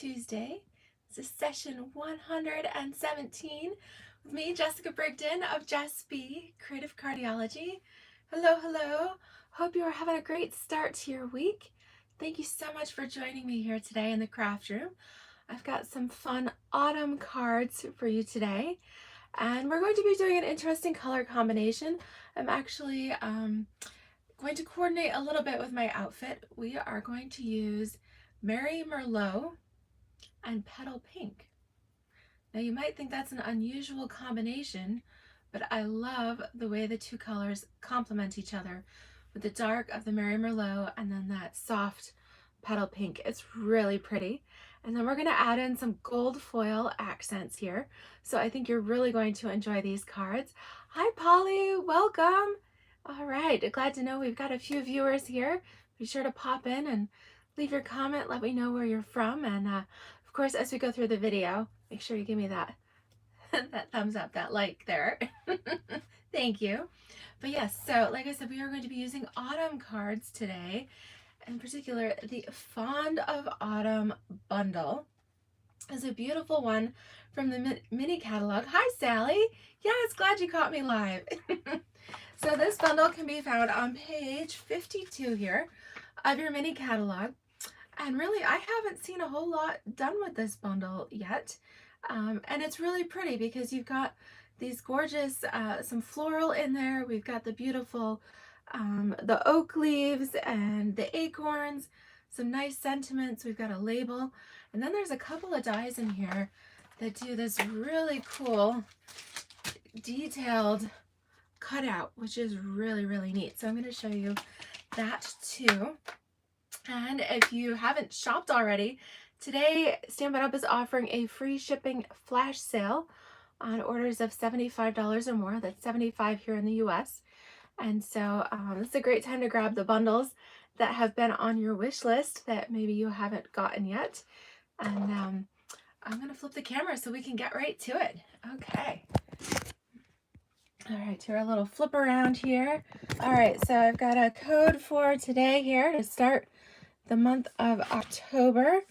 Tuesday. This is session 117 with me, Jessica Brigden of Jess B, Creative Cardiology. Hello, hello. Hope you are having a great start to your week. Thank you so much for joining me here today in the craft room. I've got some fun autumn cards for you today, and we're going to be doing an interesting color combination. I'm actually going to coordinate a little bit with my outfit. We are going to use Merry Merlot and Petal Pink. Now you might think that's an unusual combination, but I love the way the two colors complement each other with the dark of the Merry Merlot and then that soft Petal Pink. It's really pretty. And then we're going to add in some gold foil accents here. So I think you're really going to enjoy these cards. Hi Polly, welcome. All right, glad to know we've got a few viewers here. Be sure to pop in and leave your comment, let me know where you're from, and of course, as we go through the video, make sure you give me that that thumbs up, that like there. Thank you. But yes, so like I said, we are going to be using autumn cards today, in particular the Fond of Autumn bundle is a beautiful one from the mini catalog. Hi Sally, yes, glad you caught me live. So this bundle can be found on page 52 here of your mini catalog. And really, I haven't seen a whole lot done with this bundle yet. And it's really pretty because you've got these gorgeous, some floral in there. We've got the beautiful, the oak leaves and the acorns, some nice sentiments. We've got a label. And then there's a couple of dies in here that do this really cool, detailed cutout, which is really, really neat. So I'm going to show you that too. And if you haven't shopped already, today Stampin' Up! Is offering a free shipping flash sale on orders of $75 or more. That's $75 here in the US. And so it's a great time to grab the bundles that have been on your wish list that maybe you haven't gotten yet. And I'm going to flip the camera so we can get right to it. Okay. All right, to our little flip around here. All right, so I've got a code for today here to start the month of October,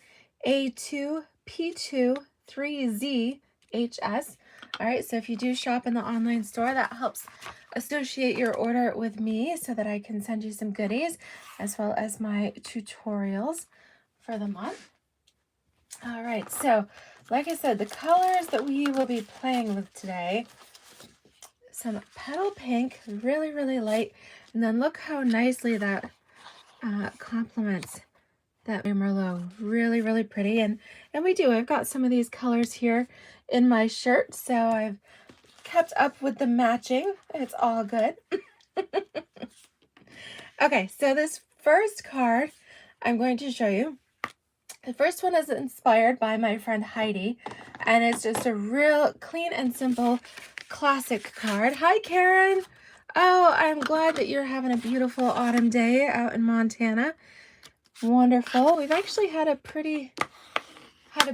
A2P23ZHS. All right, so if you do shop in the online store, that helps associate your order with me so that I can send you some goodies as well as my tutorials for the month. All right, so like I said, the colors that we will be playing with today, some Petal Pink, really, really light, and then look how nicely that complements that Merlot. Really, really pretty. And we do. I've got some of these colors here in my shirt, so I've kept up with the matching. It's all good. Okay, so this first card I'm going to show you. The first one is inspired by my friend Heidi, and it's just a real clean and simple classic card. Hi, Karen. Oh, I'm glad that you're having a beautiful autumn day out in Montana. Wonderful. We've actually had a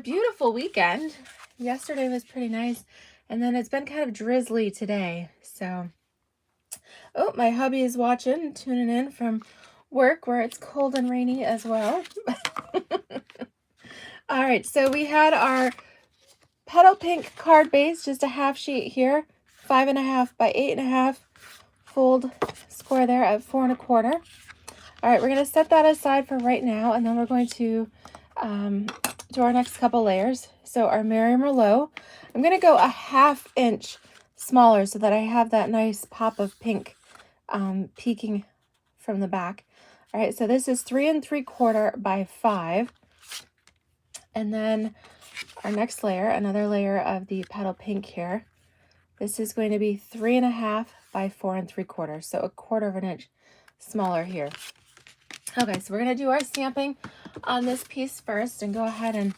beautiful weekend. Yesterday was pretty nice, and then it's been kind of drizzly today. So, oh, my hubby is watching, tuning in from work where it's cold and rainy as well. All right, so we had our Petal Pink card base, just a half sheet here, 5.5 by 8.5, fold square there at 4 1/4. All right, we're going to set that aside for right now, and then we're going to do our next couple layers. So our Merry Merlot, I'm going to go a 1/2 inch smaller so that I have that nice pop of pink peeking from the back. All right, so this is 3 3/4 by 5. And then our next layer, another layer of the Petal Pink here. This is going to be 3.5 by 4 3/4, so 1/4 inch smaller here. Okay, so we're going to do our stamping on this piece first and go ahead and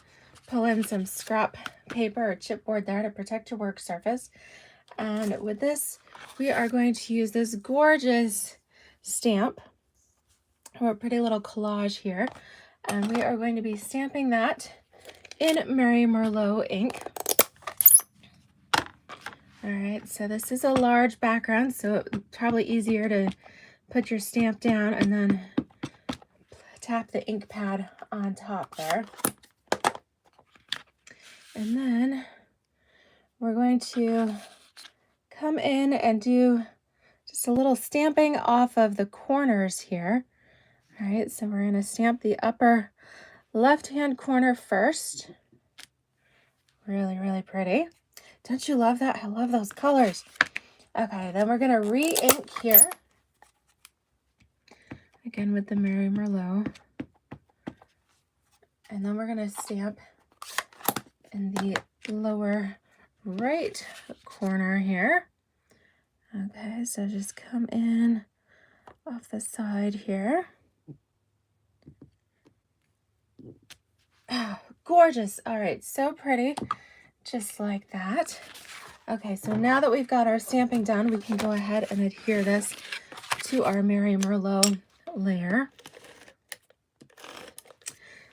pull in some scrap paper or chipboard there to protect your work surface. And with this, we are going to use this gorgeous stamp or a pretty little collage here. And we are going to be stamping that in Merry Merlot ink. All right, so this is a large background, so it's probably easier to put your stamp down and then tap the ink pad on top there. And then we're going to come in and do just a little stamping off of the corners here. All right, so we're going to stamp the upper left-hand corner first. Really, really pretty. Don't you love that? I love those colors. Okay, then we're going to re-ink here. Again with the Mary Merlot. And then we're going to stamp in the lower right corner here. Okay, so just come in off the side here. Oh, gorgeous. All right, so pretty. Just like that. Okay, so now that we've got our stamping done, we can go ahead and adhere this to our Mary Merlot layer.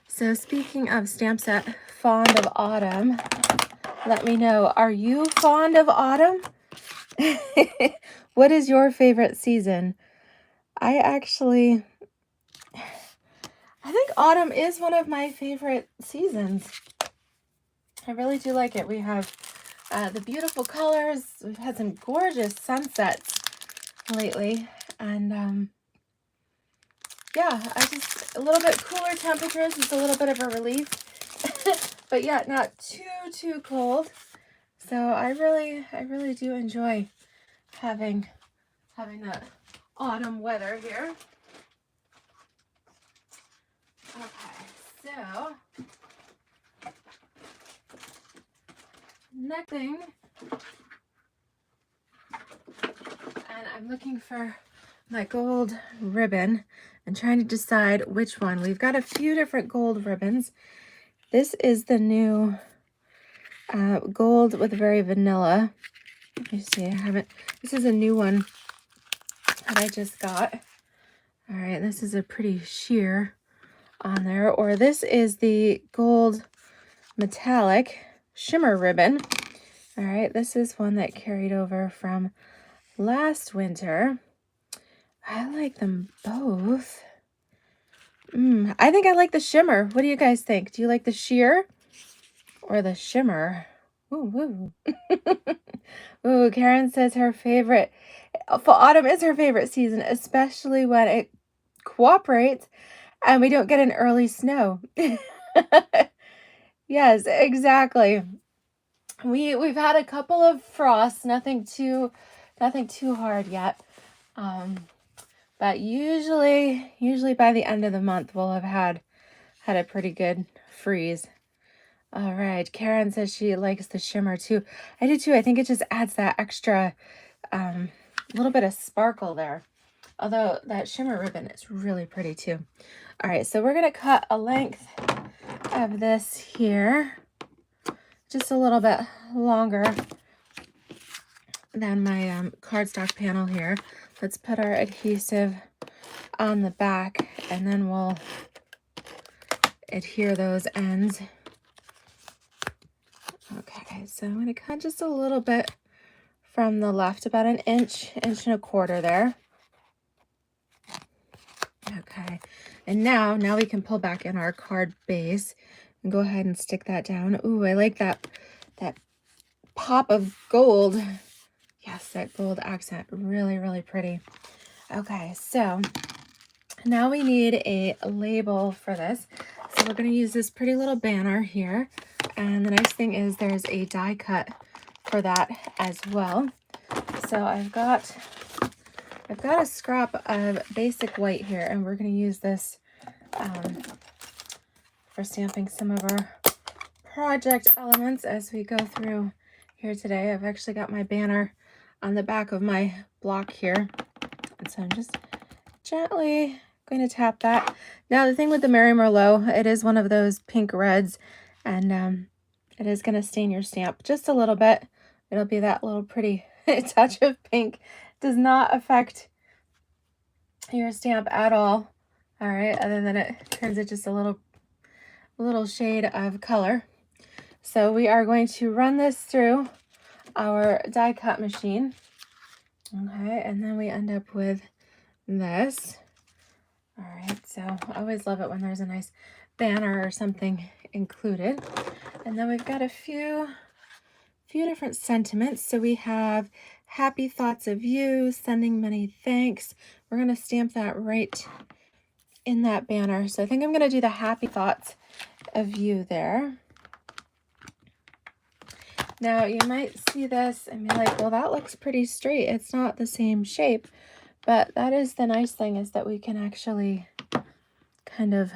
So speaking of stamp set, fond of autumn, let me know, are you fond of autumn? What is your favorite season? I think autumn is one of my favorite seasons. I really do like it. We have the beautiful colors. We've had some gorgeous sunsets lately. And yeah, a little bit cooler temperatures. It's a little bit of a relief. But yeah, not too cold. So I really do enjoy having that autumn weather here. Okay, so next thing, and I'm looking for my gold ribbon and trying to decide which one. We've got a few different gold ribbons. This is the new gold with very vanilla. Let me see, this is a new one that I just got. All right, this is a pretty sheer on there. Or this is the gold metallic shimmer ribbon. All right, this is one that carried over from last winter. I like them both. I think I like the shimmer. What do you guys think? Do you like the sheer or the shimmer? Ooh, ooh, Karen says her favorite for autumn is her favorite season, especially when it cooperates and we don't get an early snow. Yes, exactly. We've had a couple of frosts, nothing too hard yet. But usually by the end of the month we'll have had a pretty good freeze. All right, Karen says she likes the shimmer too. I do too. I think it just adds that extra little bit of sparkle there. Although that shimmer ribbon is really pretty too. All right, so we're gonna cut a length of this here, just a little bit longer than my cardstock panel here. Let's put our adhesive on the back and then we'll adhere those ends. Okay, so I'm going to cut just a little bit from the left, about an inch and a quarter there. Okay, and now we can pull back in our card base and go ahead and stick that down. Ooh, I like that pop of gold. Yes, that gold accent, really pretty. Okay, so now we need a label for this. So we're going to use this pretty little banner here. And the nice thing is there's a die cut for that as well. So I've got a scrap of basic white here, and we're going to use this for stamping some of our project elements as we go through here today. I've actually got my banner on the back of my block here. And so I'm just gently going to tap that. Now the thing with the Mary Merlot, it is one of those pink reds, and it is going to stain your stamp just a little bit. It'll be that little pretty touch of pink. Does not affect your stamp at all. All right, other than it turns it just a little shade of color. So we are going to run this through our die cut machine. Okay, and then we end up with this. All right, so I always love it when there's a nice banner or something included. And then we've got a few different sentiments. So we have happy thoughts of you, sending many thanks. We're going to stamp that right in that banner. So I think I'm going to do the happy thoughts of you there. Now you might see this and be like, well, that looks pretty straight. It's not the same shape, but that is the nice thing, is that we can actually kind of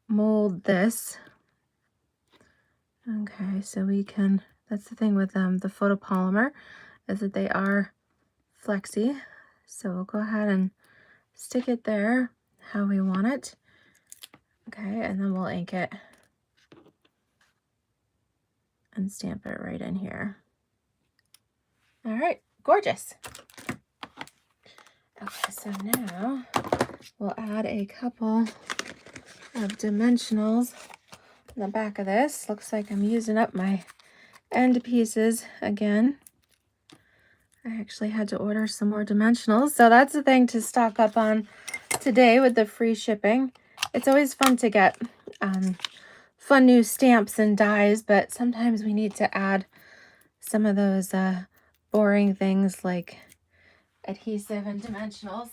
mold this. Okay, so we can, that's the thing with the photopolymer, is that they are flexy. So we'll go ahead and stick it there how we want it. Okay, and then we'll ink it and stamp it right in here. All right, gorgeous. Okay, so now we'll add a couple of dimensionals in the back of this. Looks like I'm using up my end pieces again. I actually had to order some more dimensionals, so that's the thing to stock up on today with the free shipping. It's always fun to get fun new stamps and dies, but sometimes we need to add some of those boring things like adhesive and dimensionals.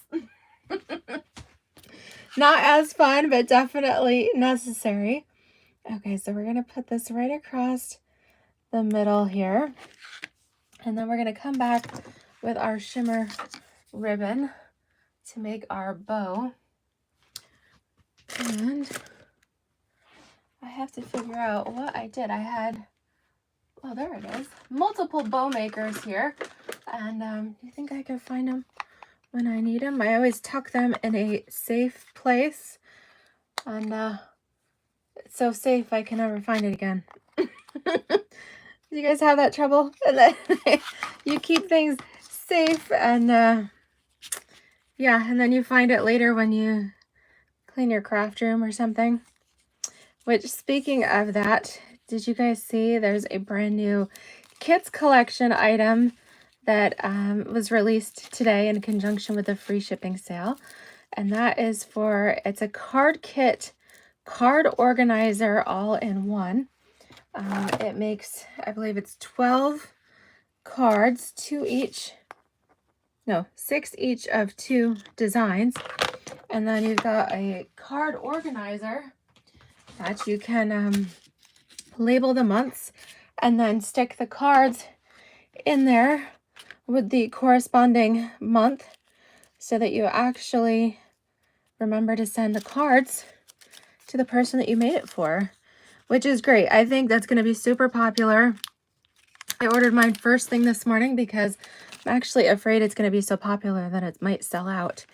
Not as fun, but definitely necessary. Okay, so we're going to put this right across the middle here. And then we're going to come back with our shimmer ribbon to make our bow. And I have to figure out what I did. I had, oh, there it is, multiple bow makers here. And do you think I can find them when I need them? I always tuck them in a safe place. And it's so safe I can never find it again. Do you guys have that trouble? You keep things safe and yeah, and then you find it later when you clean your craft room or something. Which, speaking of that, did you guys see there's a brand new kits collection item that was released today in conjunction with the free shipping sale? And that is it's a card kit, card organizer all in one. It makes, I believe it's 12 cards, 6 each of 2 designs. And then you've got a card organizer that you can label the months and then stick the cards in there with the corresponding month so that you actually remember to send the cards to the person that you made it for, which is great. I think that's going to be super popular. I ordered mine first thing this morning because I'm actually afraid it's going to be so popular that it might sell out.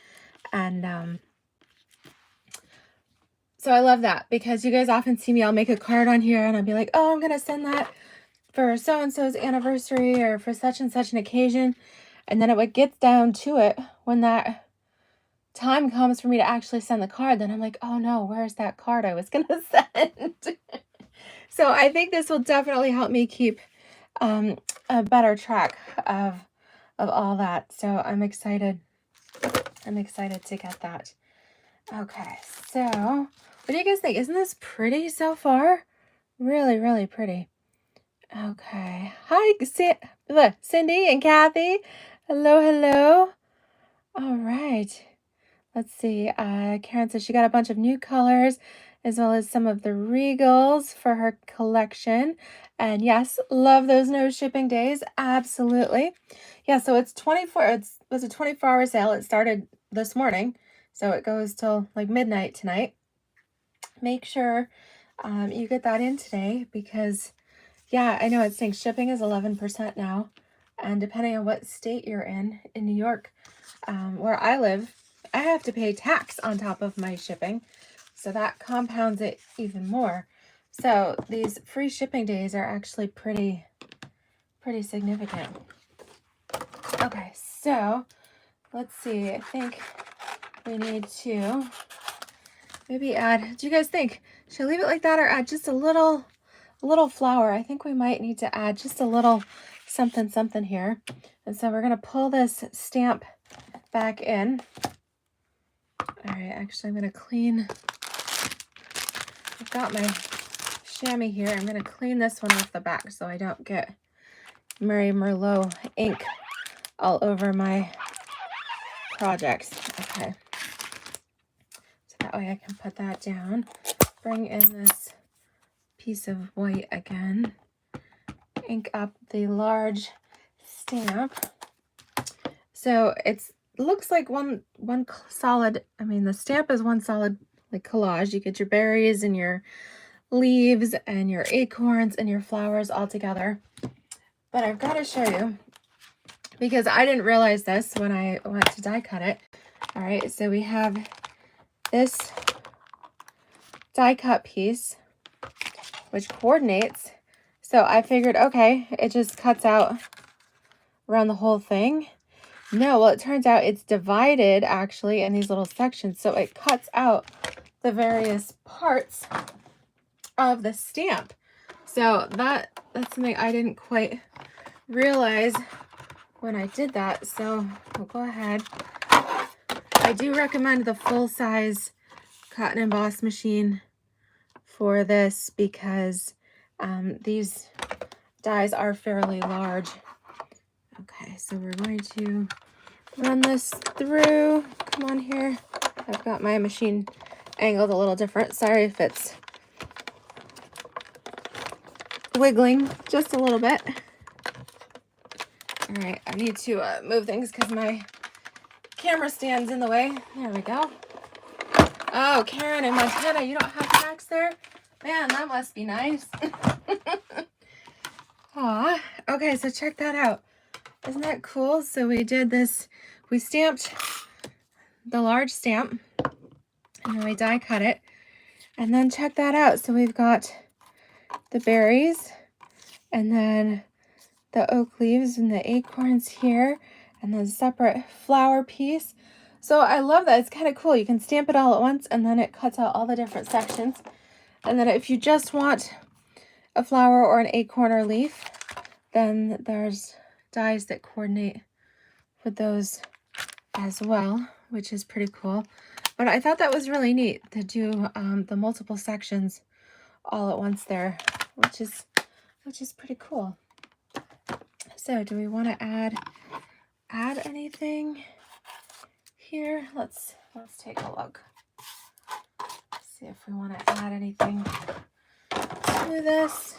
And so I love that, because you guys often see me, I'll make a card on here and I'll be like, oh, I'm going to send that for so-and-so's anniversary or for such and such an occasion. And then it gets down to it when that time comes for me to actually send the card, then I'm like, oh no, where's that card I was going to send? So I think this will definitely help me keep a better track of all that. So I'm excited. I'm excited to get that. Okay, so what do you guys think? Isn't this pretty so far? Really, really pretty. Okay. Hi, Cindy and Kathy. Hello, hello. All right. Let's see. Karen says she got a bunch of new colors as well as some of the regals for her collection. And yes, love those no shipping days. Absolutely. Yeah, so it's 24. It was a 24-hour sale. It started this morning, so it goes till like midnight tonight. Make sure you get that in today, because yeah, I know it's saying shipping is 11% now. And depending on what state you're in New York, where I live, I have to pay tax on top of my shipping. So that compounds it even more. So these free shipping days are actually pretty significant. Okay, so let's see. I think we need to maybe add, do you guys think, should I leave it like that or add just a little flower? I think we might need to add just a little something here. And so we're going to pull this stamp back in. All right, actually I'm going to clean. I've got my chamois here. I'm going to clean this one off the back so I don't get Mary Merlot ink all over my projects. Okay. So that way I can put that down. Bring in this piece of white again. Ink up the large stamp. So it looks like one solid, I mean the stamp is one solid like collage. You get your berries and your leaves and your acorns and your flowers all together. But I've got to show you, because I didn't realize this when I went to die cut it. All right, so we have this die cut piece which coordinates. So I figured, okay, it just cuts out around the whole thing. No, well, it turns out it's divided actually in these little sections. So it cuts out the various parts of the stamp. So that's something I didn't quite realize when I did that. So we'll go ahead. I do recommend the full-size cotton emboss machine for this because these dies are fairly large. Okay, so we're going to run this through. Come on here. I've got my machine angled a little different. Sorry if it's wiggling just a little bit. All right, I need to move things because my camera stands in the way. There we go. Oh, Karen in Montana, you don't have tracks there? Man, that must be nice. Aw, okay, so check that out. Isn't that cool? So we did this, we stamped the large stamp, and then we die cut it. And then check that out. So we've got the berries, and then the oak leaves and the acorns here, and then separate flower piece. So I love that. It's kind of cool. You can stamp it all at once, and then it cuts out all the different sections. And then if you just want a flower or an acorn or leaf, then there's dies that coordinate with those as well, which is pretty cool. But I thought that was really neat to do the multiple sections all at once there, which is pretty cool. So do we want to add anything here? Let's take a look. See if we want to add anything to this,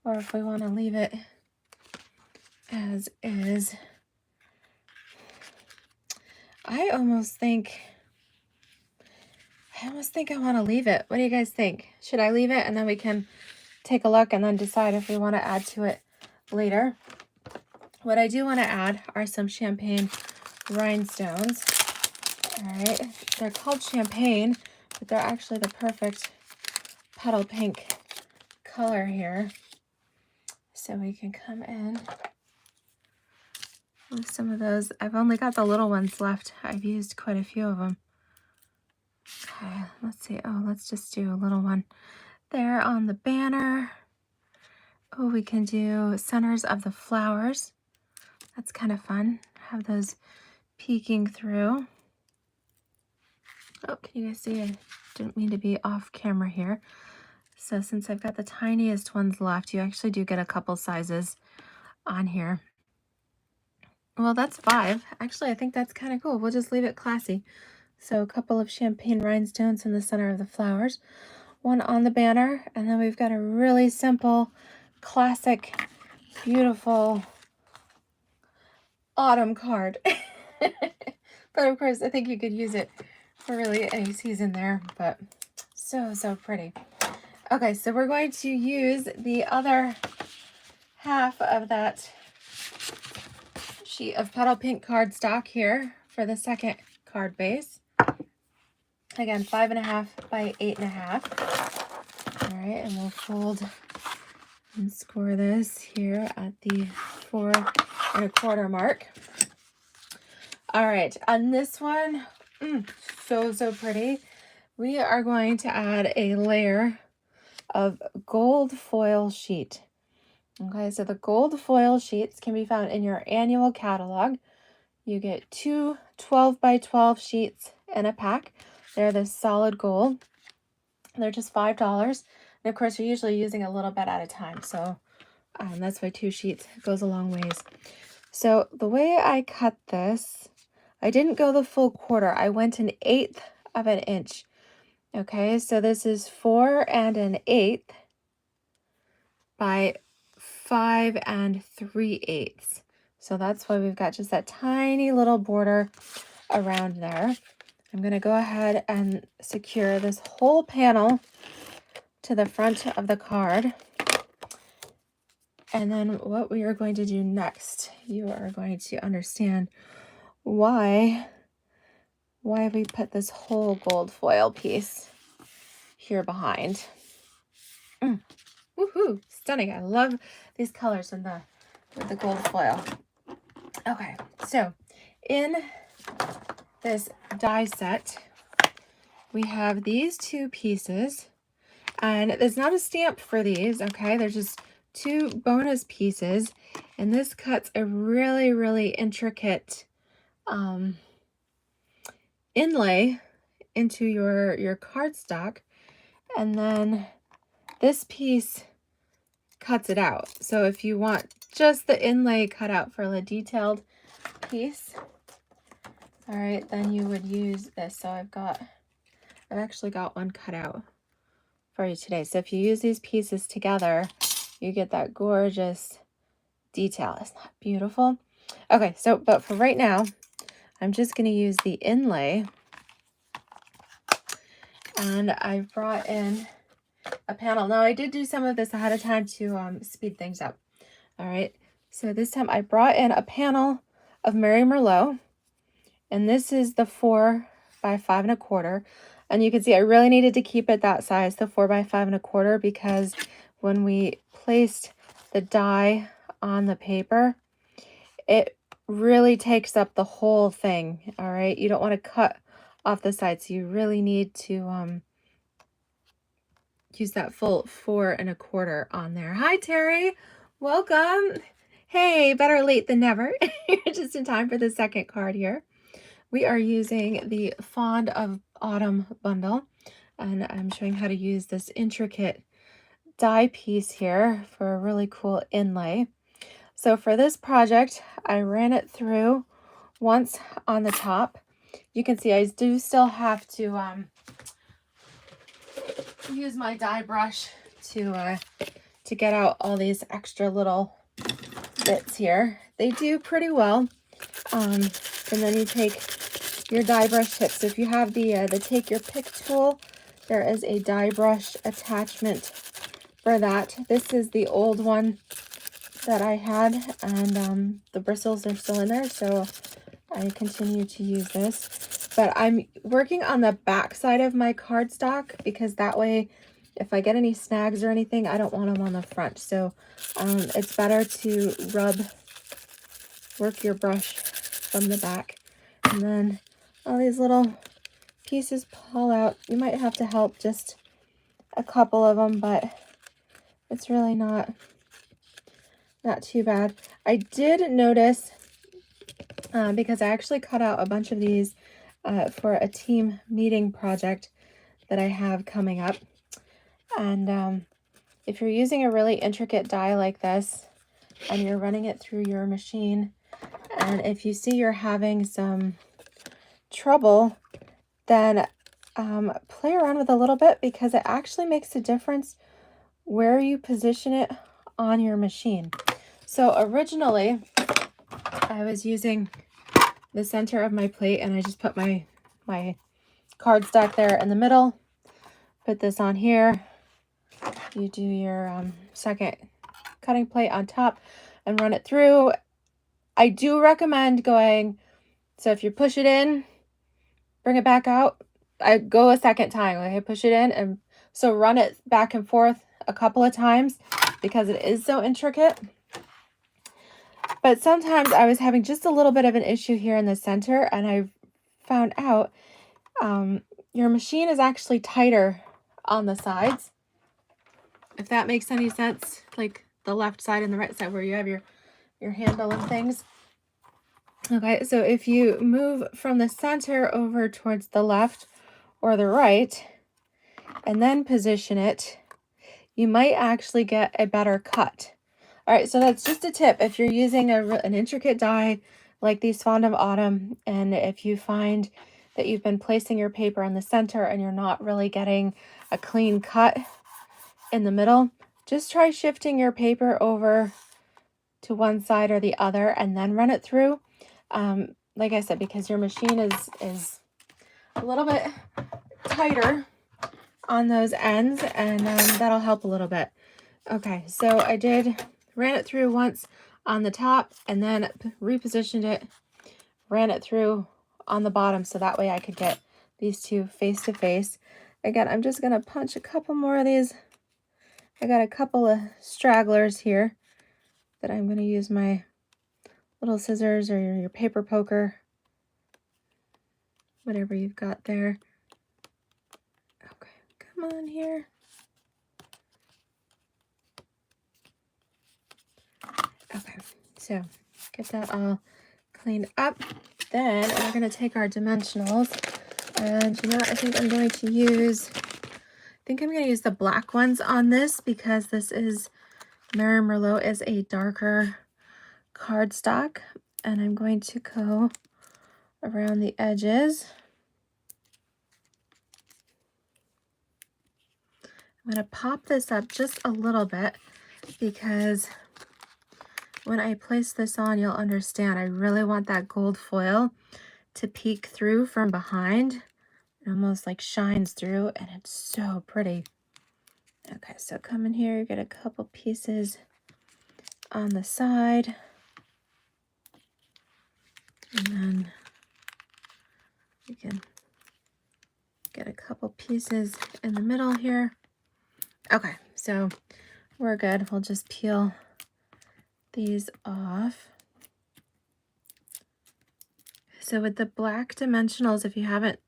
or if we want to leave it as is. I almost think I want to leave it. What do you guys think? Should I leave it and then we can take a look and then decide if we want to add to it later? What I do want to add are some champagne rhinestones. All right, they're called champagne, but they're actually the perfect petal pink color here. So we can come in with some of those. I've only got the little ones left. I've used quite a few of them. Okay, let's see. Oh, let's just do a little one there on the banner. Oh, we can do centers of the flowers. That's kind of fun. Have those peeking through. Oh, can you guys see? I didn't mean to be off camera here. So since I've got the tiniest ones left, you actually do get a couple sizes on here. Well, that's 5. Actually, I think that's kind of cool. We'll just leave it classy. So a couple of champagne rhinestones in the center of the flowers, one on the banner, and then we've got a really simple, classic, beautiful autumn card. But of course, I think you could use it for really any season there, but so pretty. Okay, so we're going to use the other half of that sheet of petal pink cardstock here for the second card base. Again, 5.5 by 8.5. All right, and we'll fold and score this here at the 4 1/4 mark. All right, on this one, so pretty. We are going to add a layer of gold foil sheet. Okay, so the gold foil sheets can be found in your annual catalog. You get 2 12 by 12 sheets in a pack. They're the solid gold. They're just $5. And of course, you're usually using a little bit at a time. So that's why 2 sheets goes a long ways. So the way I cut this, I didn't go the full quarter. I went 1/8 of an inch. Okay, so this is 4 1/8 by 5 3/8. So that's why we've got just that tiny little border around there. I'm going to go ahead and secure this whole panel to the front of the card. And then what we are going to do next, you are going to understand why we put this whole gold foil piece here behind. Woohoo! Stunning. I love these colors with the gold foil. Okay, so in this die set, we have these 2 pieces, and there's not a stamp for these, okay? There's just 2 bonus pieces, and this cuts a really, really intricate inlay into your cardstock, and then this piece cuts it out. So if you want just the inlay cut out for the detailed piece, all right, then you would use this. So I've actually got one cut out for you today. So if you use these pieces together, you get that gorgeous detail. Isn't that beautiful? Okay, so but for right now, I'm just going to use the inlay, and I've brought in a panel. Now I did do some of this ahead of time to speed things up. All right, so this time I brought in a panel of Mary Merlot, and this is the 4 by 5 1/4. And you can see I really needed to keep it that size, the 4 by 5 1/4, because when we placed the die on the paper, it really takes up the whole thing. All right, you don't want to cut off the sides. So you really need to use that full 4 1/4 on there. Hi, Terry. Welcome. Hey, better late than never. You're just in time for the second card here. We are using the Fond of Autumn bundle, and I'm showing how to use this intricate die piece here for a really cool inlay. So for this project, I ran it through once on the top. You can see I do still have to use my die brush to get out all these extra little bits here. They do pretty well. And then you take your die brush tip. So if you have the take your pick tool, there is a die brush attachment for that. This is the old one that I had, and the bristles are still in there, so I continue to use this. But I'm working on the back side of my cardstock, because that way, if I get any snags or anything, I don't want them on the front. So it's better to work your brush from the back. And then all these little pieces pull out. You might have to help just a couple of them, but it's really not too bad. I did notice, because I actually cut out a bunch of these for a team meeting project that I have coming up. And if you're using a really intricate die like this and you're running it through your machine, and if you see you're having some trouble, then play around with a little bit, because it actually makes a difference where you position it on your machine. So originally I was using the center of my plate, and I just put my cardstock there in the middle, put this on here. You do your second cutting plate on top and run it through. I do recommend going, so if you push it in, bring it back out, I go a second time. Okay, push it in, and so run it back and forth a couple of times, because it is so intricate. But sometimes I was having just a little bit of an issue here in the center, and I found out your machine is actually tighter on the sides, if that makes any sense, like the left side and the right side where you have your handle and things. Okay, so if you move from the center over towards the left or the right, and then position it, you might actually get a better cut. All right, so that's just a tip. If you're using an intricate die like these Fond of Autumn, and if you find that you've been placing your paper in the center and you're not really getting a clean cut in the middle, just try shifting your paper over to one side or the other and then run it through. Like I said, because your machine is a little bit tighter on those ends, and that'll help a little bit. Okay, so I ran it through once on the top and then repositioned it, ran it through on the bottom so that way I could get these two face to face. Again, I'm just gonna punch a couple more of these. I got a couple of stragglers here that I'm gonna use my little scissors or your paper poker, whatever you've got there. Okay, come on here. Okay, so get that all cleaned up. Then we're going to take our dimensionals, and you know what, I think I'm going to use the black ones on this, because this is Mary Merlot is a darker cardstock, and I'm going to go around the edges. I'm going to pop this up just a little bit, because when I place this on, you'll understand I really want that gold foil to peek through from behind. It almost like shines through, and it's so pretty. Okay, so come in here, get a couple pieces on the side, and then you can get a couple pieces in the middle here. Okay, so we're good. We'll just peel these off. So with the black dimensionals, if you haven't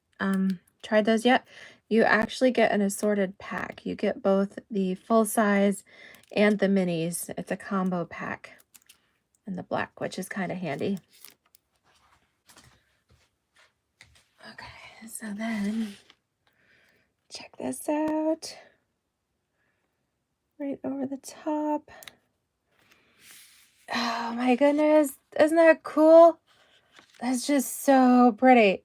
tried those yet, you actually get an assorted pack. You get both the full size and the minis. It's a combo pack in the black, which is kind of handy. Okay, so then check this out. Right over the top. Oh my goodness, isn't that cool? That's just so pretty.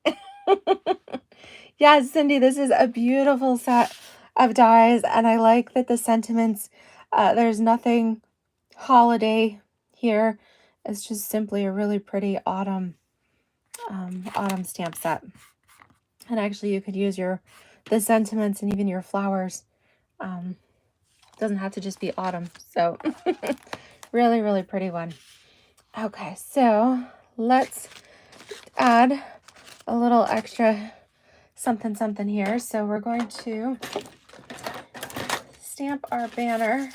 Yes, Cindy, this is a beautiful set of dies, and I like that the sentiments, there's nothing holiday here. It's just simply a really pretty autumn stamp set. And actually you could use the sentiments and even your flowers. Doesn't have to just be autumn. So really, really pretty one. Okay, so let's add a little extra something here. So we're going to stamp our banner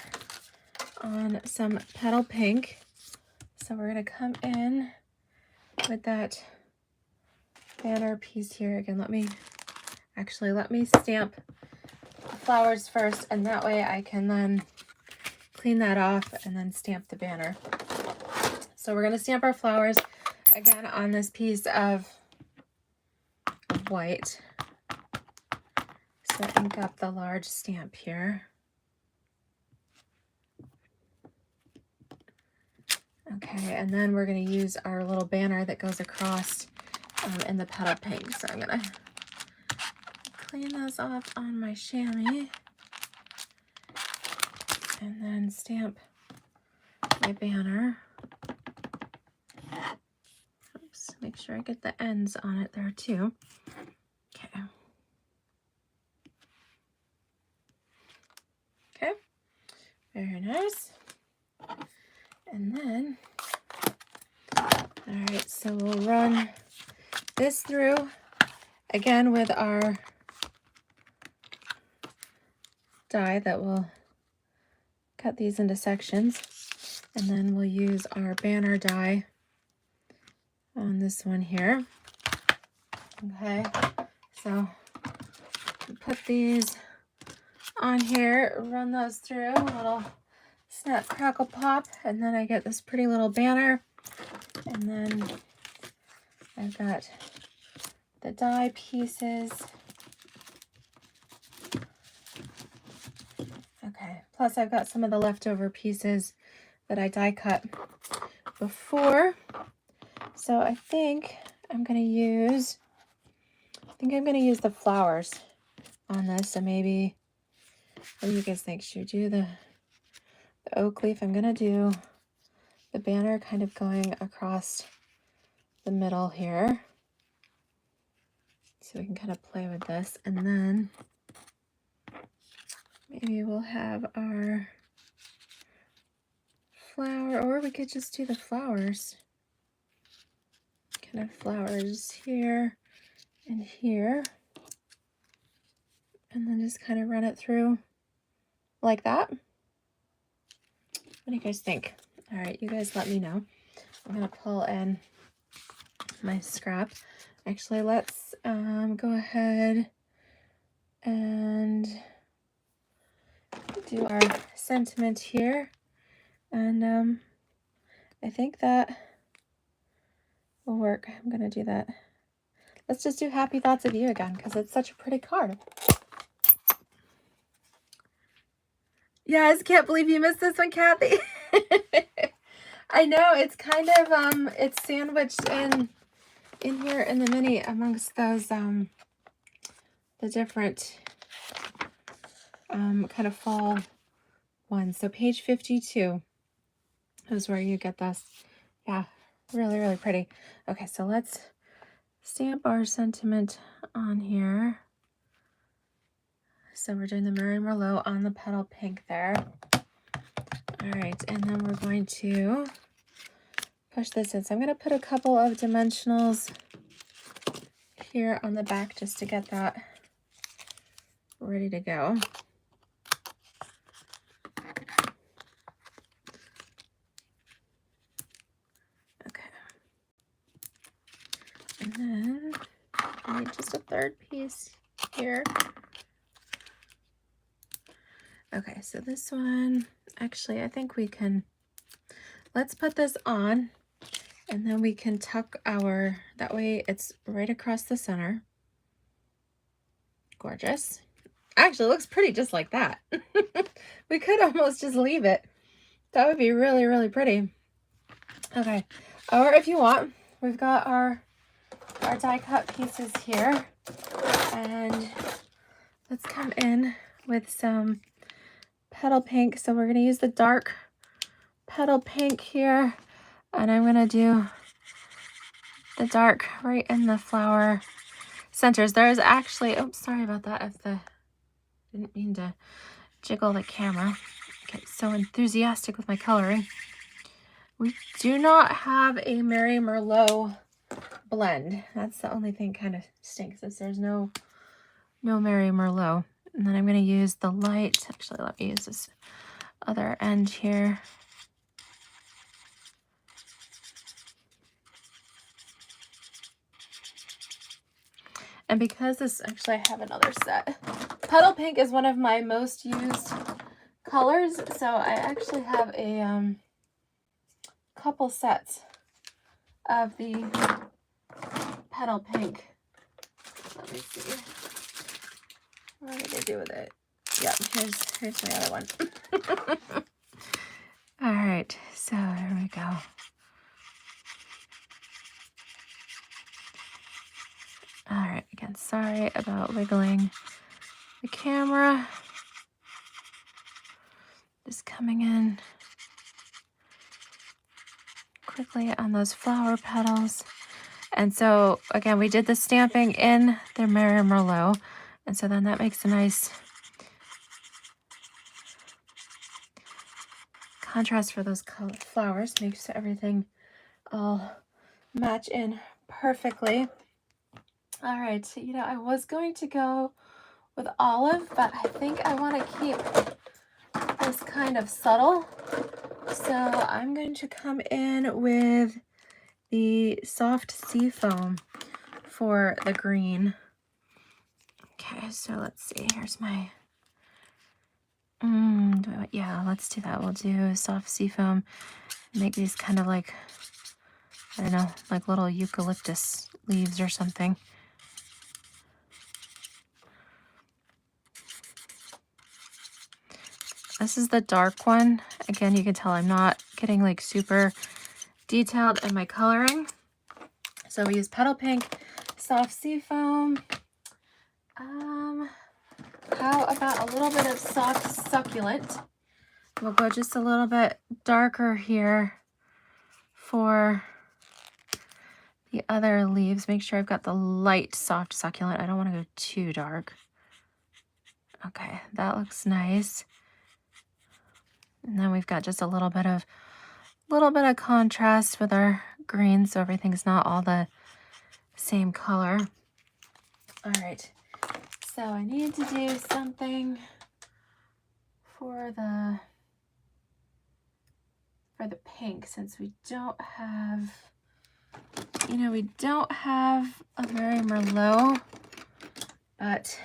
on some petal pink. So we're going to come in with that banner piece here. Again, let me stamp the flowers first, and that way I can then clean that off and then stamp the banner. So we're going to stamp our flowers again on this piece of white. So ink up the large stamp here. Okay, and then we're going to use our little banner that goes across in the petal pink. So I'm going to clean those off on my chamois and then stamp my banner. Oops, make sure I get the ends on it there too. Okay. Okay, very nice. And then, all right, so we'll run this through again with our die that will cut these into sections, and then we'll use our banner die on this one here. Okay, so put these on here, run those through, a little snap, crackle, pop, and then I get this pretty little banner. And then I've got the die pieces. Okay, Plus I've got some of the leftover pieces that I die cut before. So I think I'm going to use the flowers on this. So maybe, what do you guys think? Should we do the oak leaf? I'm going to do the banner kind of going across the middle here. So we can kind of play with this. And then maybe we'll have our flower, or we could just do the flowers. Kind of flowers here and here. And then just kind of run it through like that. What do you guys think? All right, you guys let me know. I'm going to pull in my scrap. Actually, let's go ahead and do our sentiment here. And I think that will work. I'm going to do that. Let's just do Happy Thoughts of You again because it's such a pretty card. Yes, can't believe you missed this one, Kathy. I know, it's kind of, it's sandwiched in here in the mini amongst those, the different, kind of fall ones. So page 52 is where you get this. Yeah, really, really pretty. Okay, so let's stamp our sentiment on here. So we're doing the Mary Merlot on the petal pink there. All right, and then we're going to push this in. So I'm going to put a couple of dimensionals here on the back just to get that ready to go. Okay. And then I need just a third piece here. Okay, so this one, actually, I think we can, let's put this on and then we can tuck our, that way it's right across the center. Gorgeous. Actually, it looks pretty just like that. We could almost just leave it. That would be really, really pretty. Okay, or if you want, we've got our die cut pieces here. And let's come in with some petal pink. So we're going to use the dark petal pink here, and I'm going to do the dark right in the flower centers. There's actually, oh, sorry about that. Didn't mean to jiggle the camera. Okay, so enthusiastic with my coloring. We do not have a Mary Merlot blend. That's the only thing kind of stinks, is there's no Mary Merlot. And then I'm going to use the light. Actually, let me use this other end here. And because this, actually I have another set. Petal pink is one of my most used colors. So I actually have a couple sets of the petal pink. Let me see. What did I do with it? Yep, here's my other one. All right, so here we go. All right, again, sorry about wiggling the camera. Just coming in quickly on those flower petals. And so, again, we did the stamping in the Mary Merlot. And so then that makes a nice contrast for those flowers. Makes everything all match in perfectly. All right, so, you know, I was going to go with olive, but I think I want to keep this kind of subtle. So I'm going to come in with the soft sea foam for the green. Okay, so let's see. Here's my, yeah, let's do that. We'll do soft sea foam. Make these kind of like, I don't know, like little eucalyptus leaves or something. This is the dark one. Again, you can tell I'm not getting like super detailed in my coloring. So we use Petal Pink, Soft Seafoam. How about a little bit of Soft Succulent? We'll go just a little bit darker here for the other leaves. Make sure I've got the light Soft Succulent. I don't want to go too dark. Okay, that looks nice. And then we've got just a little bit of contrast with our green, so everything's not all the same color. All right, so I need to do something for the pink, since we don't have, we don't have a Mary Merlot, but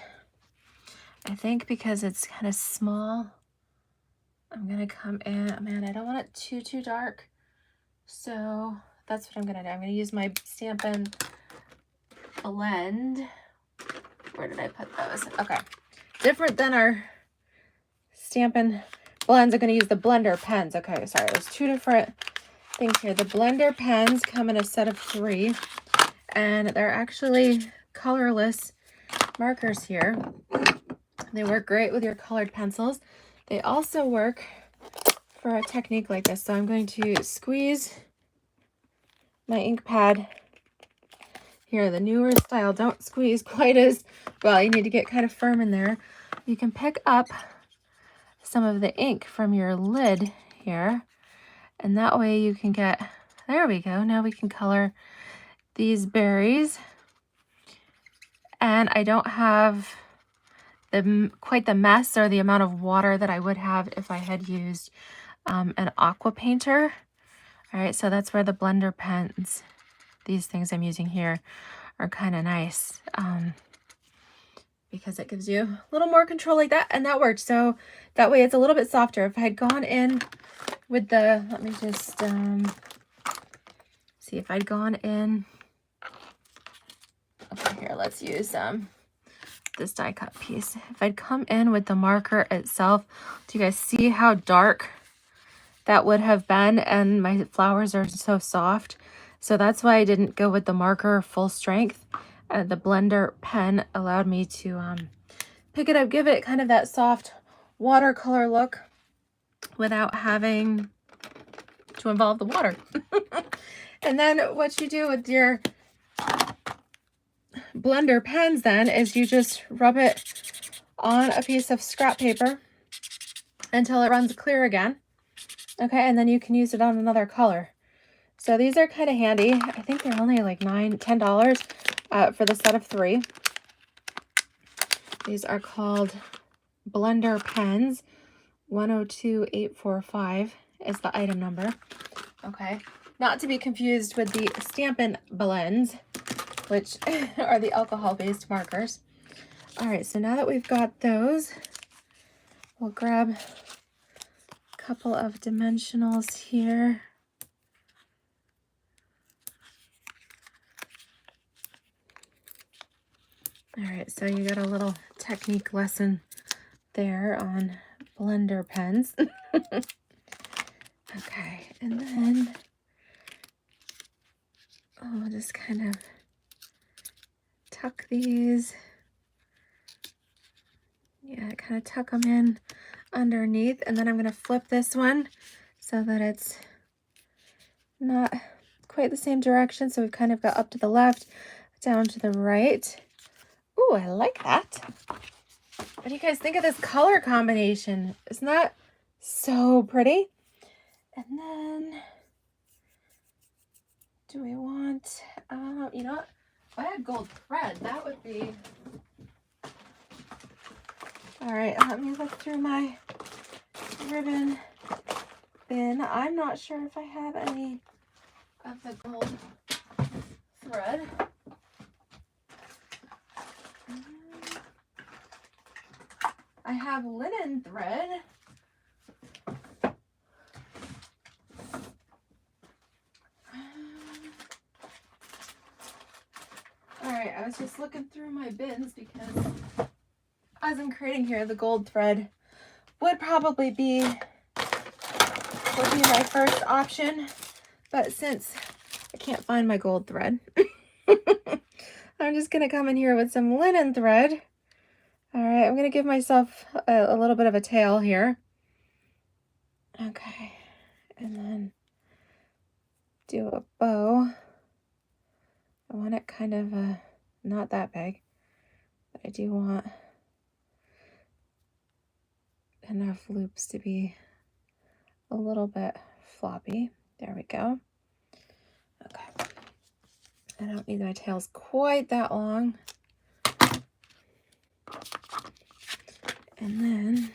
I think because it's kind of small, I'm gonna come in, man, I don't want it too dark, so that's what I'm gonna do. I'm gonna use my Stampin' blend. Where did I put those? Okay, different than our Stampin' blends, I'm gonna use the blender pens. Okay, sorry, there's two different things here. The blender pens come in a set of 3, and they're actually colorless markers here. They work great with your colored pencils. They also work for a technique like this. So I'm going to squeeze my ink pad here, the newer style. Don't squeeze quite as well. You need to get kind of firm in there. You can pick up some of the ink from your lid here, and that way you can get, there we go. Now we can color these berries. And I don't have quite the mess or the amount of water that I would have if I had used an aqua painter. All right, so that's where the blender pens, these things I'm using here, are kind of nice because it gives you a little more control like that, and that worked. So that way it's a little bit softer. If I had gone in with the, let me just see, if I'd gone in, okay, here, let's use this die cut piece. If I'd come in with the marker itself, do you guys see how dark that would have been? And my flowers are so soft. So that's why I didn't go with the marker full strength. The blender pen allowed me to pick it up, give it kind of that soft watercolor look without having to involve the water. And then what you do with your blender pens then is you just rub it on a piece of scrap paper until it runs clear again. Okay, and then you can use it on another color. So these are kind of handy. I think they're only like $10 for the set of 3. These are called blender pens. 102845 is the item number. Okay, not to be confused with the Stampin' blends, which are the alcohol-based markers. All right, so now that we've got those, we'll grab a couple of dimensionals here. All right, so you got a little technique lesson there on blender pens. Okay, and then I'll just kind of tuck these. Yeah, kind of tuck them in underneath, and then I'm going to flip this one so that it's not quite the same direction. So we've kind of got up to the left, down to the right. Ooh, I like that. What do you guys think of this color combination? Isn't that so pretty? And then, do we want, you know what? If I had gold thread, that would be, all right, let me look through my ribbon bin. I'm not sure if I have any of the gold thread. I have linen thread. All right, I was just looking through my bins because as I'm creating here, the gold thread would probably be my first option, but since I can't find my gold thread, I'm just gonna come in here with some linen thread. All right, I'm gonna give myself a little bit of a tail here. Okay, and then do a bow. I want it kind of not that big, but I do want enough loops to be a little bit floppy. There we go. Okay. I don't need my tails quite that long. And then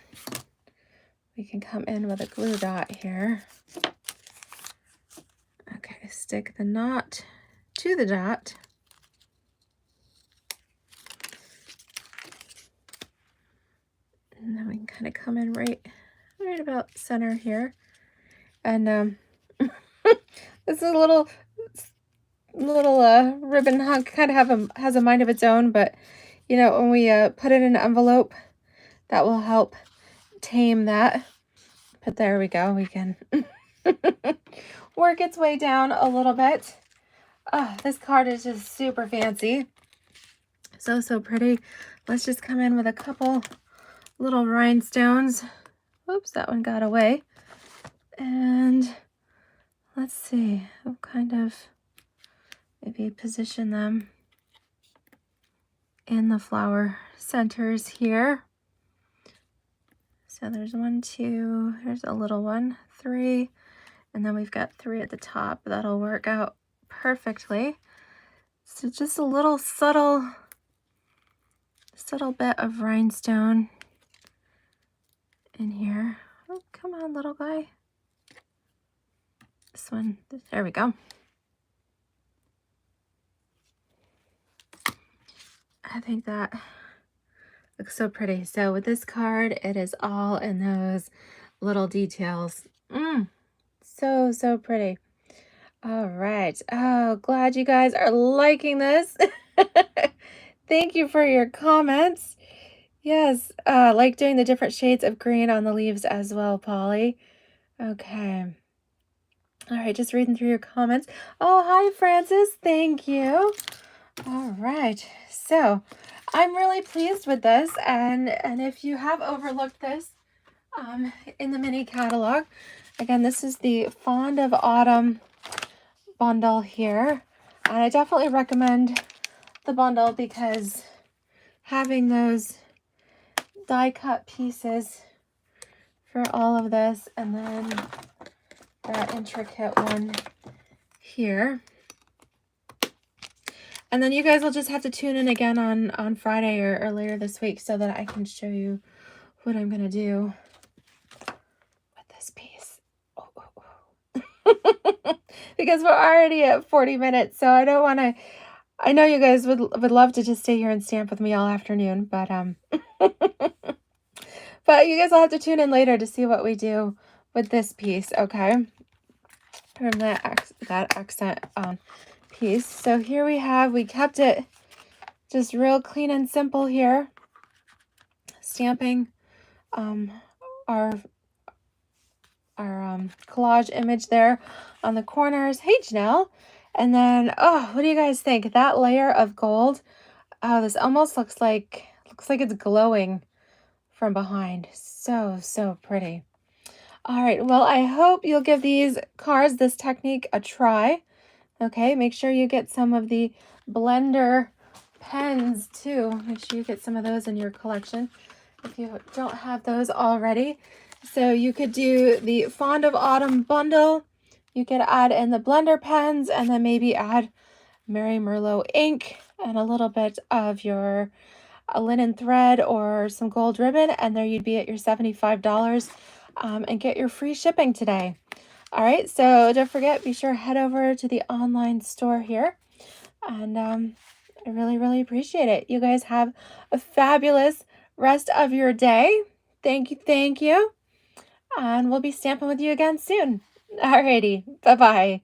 we can come in with a glue dot here. Okay, stick the knot to the dot. And then we can kind of come in right about center here. And this is a little ribbon hunk, kind of has a mind of its own, but you know, when we put it in an envelope, that will help tame that. But there we go, we can work its way down a little bit. This card is just super fancy. So pretty. Let's just come in with a couple little rhinestones. Oops, that one got away. And let's see, I'll kind of maybe position them in the flower centers here. So there's 1, 2, there's a little one, 3, and then we've got 3 at the top. That'll work out perfectly. So just a little subtle bit of rhinestone in here. Oh, come on, little guy. This one, there we go. I think that looks so pretty. So with this card, it is all in those little details. So pretty. All right. Oh, glad you guys are liking this. Thank you for your comments. Yes, like doing the different shades of green on the leaves as well, Polly. Okay. All right, just reading through your comments. Oh, hi, Francis. Thank you. All right. So I'm really pleased with this. And if you have overlooked this in the mini catalog, again, this is the Fond of Autumn bundle here. And I definitely recommend the bundle because having those die cut pieces for all of this, and then that intricate one here. And then you guys will just have to tune in again on Friday or later this week so that I can show you what I'm going to do with this piece. Because we're already at 40 minutes, so I don't want to... I know you guys would love to just stay here and stamp with me all afternoon, but but you guys will have to tune in later to see what we do with this piece, okay? From that accent piece. So here we kept it just real clean and simple here, stamping our collage image there on the corners. Hey, Janelle. And then, oh, what do you guys think? That layer of gold, oh, this almost looks like it's glowing from behind. So pretty. All right, well, I hope you'll give these cards, this technique, a try. Okay, make sure you get some of the blender pens too. Make sure you get some of those in your collection if you don't have those already. So you could do the Fond of Autumn bundle. You could add in the blender pens and then maybe add Mary Merlot ink and a little bit of your linen thread or some gold ribbon, and there you'd be at your $75 and get your free shipping today. All right, so don't forget, be sure to head over to the online store here, and I really appreciate it. You guys have a fabulous rest of your day. Thank you, and we'll be stamping with you again soon. Alrighty, bye-bye.